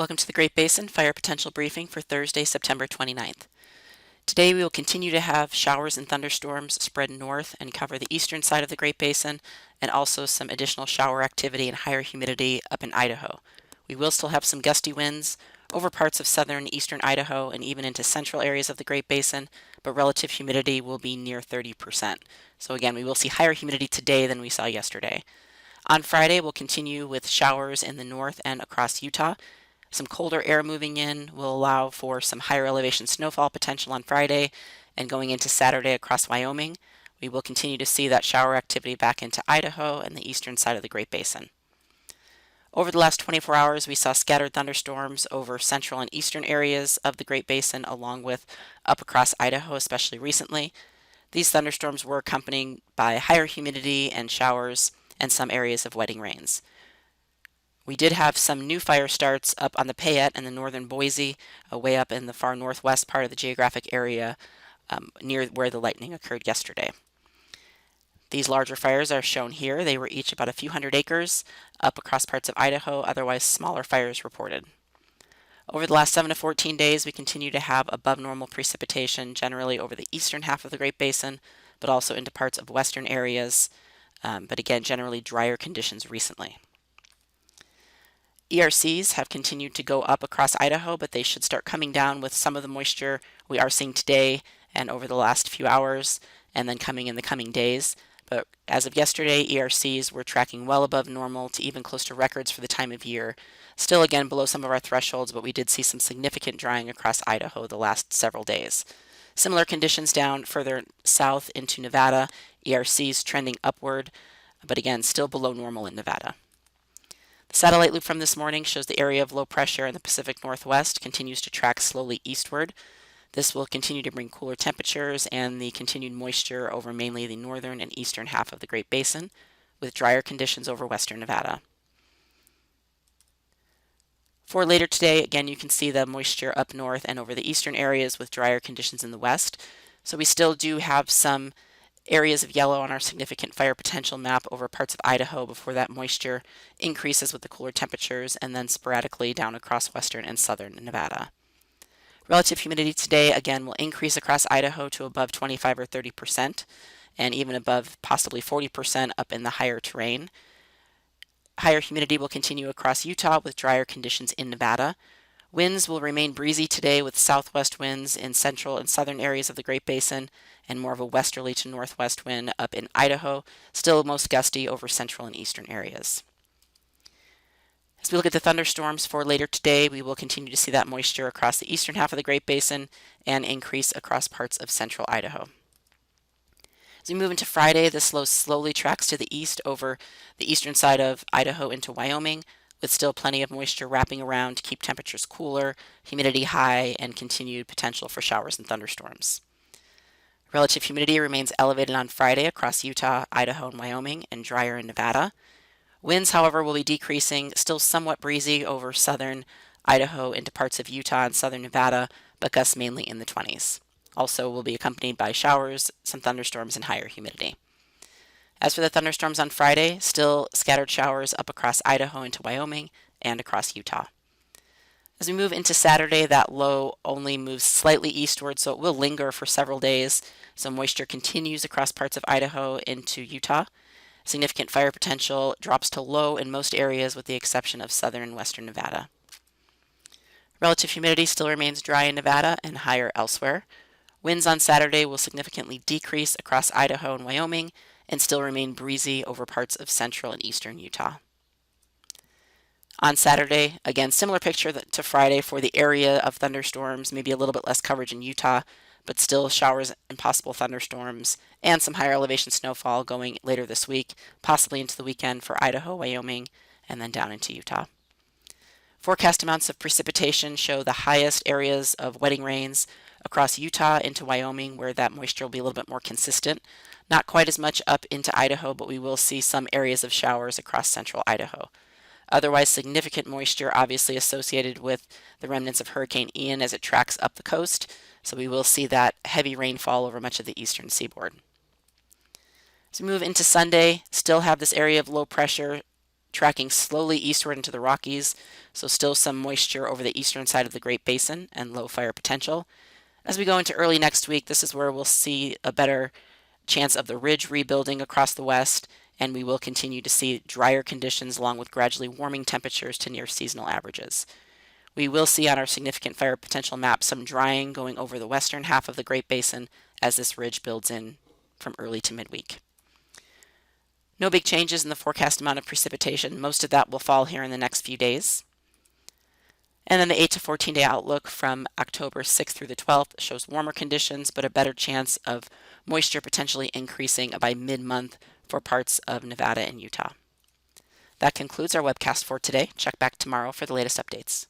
Welcome to the Great Basin Fire Potential Briefing for Thursday, September 29th. Today we will continue to have showers and thunderstorms spread north and cover the eastern side of the Great Basin, and also some additional shower activity and higher humidity up in Idaho. We will still have some gusty winds over parts of southern and eastern Idaho and even into central areas of the Great Basin, but relative humidity will be near 30%. So again, we will see higher humidity today than we saw yesterday. On Friday, we'll continue with showers in the north and across Utah. Some colder air moving in will allow for some higher elevation snowfall potential on Friday, and going into Saturday across Wyoming, we will continue to see that shower activity back into Idaho and the eastern side of the Great Basin. Over the last 24 hours, we saw scattered thunderstorms over central and eastern areas of the Great Basin, along with up across Idaho, especially recently. These thunderstorms were accompanied by higher humidity and showers and some areas of wetting rains. We did have some new fire starts up on the Payette and the northern Boise, way up in the far northwest part of the geographic area near where the lightning occurred yesterday. These larger fires are shown here. They were each about a few hundred acres up across parts of Idaho, otherwise smaller fires reported. Over the last 7 to 14 days, we continue to have above normal precipitation generally over the eastern half of the Great Basin, but also into parts of western areas, but again, generally drier conditions recently. ERCs have continued to go up across Idaho, but they should start coming down with some of the moisture we are seeing today and over the last few hours, and then coming in the coming days. But as of yesterday, ERCs were tracking well above normal to even close to records for the time of year. Still, again, below some of our thresholds, but we did see some significant drying across Idaho the last several days. Similar conditions down further south into Nevada, ERCs trending upward, but again, still below normal in Nevada. The satellite loop from this morning shows the area of low pressure in the Pacific Northwest continues to track slowly eastward. This will continue to bring cooler temperatures and the continued moisture over mainly the northern and eastern half of the Great Basin, with drier conditions over western Nevada. For later today, again, you can see the moisture up north and over the eastern areas with drier conditions in the west. So we still do have some areas of yellow on our significant fire potential map over parts of Idaho before that moisture increases with the cooler temperatures and then sporadically down across western and southern Nevada. Relative humidity today, again, will increase across Idaho to above 25 or 30% and even above possibly 40% up in the higher terrain. Higher humidity will continue across Utah with drier conditions in Nevada. Winds will remain breezy today with southwest winds in central and southern areas of the Great Basin and more of a westerly to northwest wind up in Idaho, still most gusty over central and eastern areas. As we look at the thunderstorms for later today, we will continue to see that moisture across the eastern half of the Great Basin and increase across parts of central Idaho. As we move into Friday, this low slowly tracks to the east over the eastern side of Idaho into Wyoming, with still plenty of moisture wrapping around to keep temperatures cooler, humidity high, and continued potential for showers and thunderstorms. Relative humidity remains elevated on Friday across Utah, Idaho, and Wyoming, and drier in Nevada. Winds, however, will be decreasing, still somewhat breezy over southern Idaho into parts of Utah and southern Nevada, but gusts mainly in the 20s. Also will be accompanied by showers, some thunderstorms, and higher humidity. As for the thunderstorms on Friday, still scattered showers up across Idaho into Wyoming and across Utah. As we move into Saturday, that low only moves slightly eastward, so it will linger for several days. So moisture continues across parts of Idaho into Utah. Significant fire potential drops to low in most areas with the exception of southern and western Nevada. Relative humidity still remains dry in Nevada and higher elsewhere. Winds on Saturday will significantly decrease across Idaho and Wyoming and still remain breezy over parts of central and eastern Utah. On Saturday, again, similar picture to Friday for the area of thunderstorms, maybe a little bit less coverage in Utah, but still showers and possible thunderstorms and some higher elevation snowfall going later this week, possibly into the weekend for Idaho, Wyoming, and then down into Utah. Forecast amounts of precipitation show the highest areas of wetting rains across Utah into Wyoming, where that moisture will be a little bit more consistent. Not quite as much up into Idaho, but we will see some areas of showers across central Idaho. Otherwise, significant moisture obviously associated with the remnants of Hurricane Ian as it tracks up the coast, so we will see that heavy rainfall over much of the eastern seaboard. As we move into Sunday, still have this area of low pressure tracking slowly eastward into the Rockies, so still some moisture over the eastern side of the Great Basin and low fire potential. As we go into early next week, this is where we'll see a better chance of the ridge rebuilding across the west, and we will continue to see drier conditions along with gradually warming temperatures to near seasonal averages. We will see on our significant fire potential map some drying going over the western half of the Great Basin as this ridge builds in from early to midweek. No big changes in the forecast amount of precipitation. Most of that will fall here in the next few days. And then the 8 to 14 day outlook from October 6th through the 12th shows warmer conditions, but a better chance of moisture potentially increasing by mid-month for parts of Nevada and Utah. That concludes our webcast for today. Check back tomorrow for the latest updates.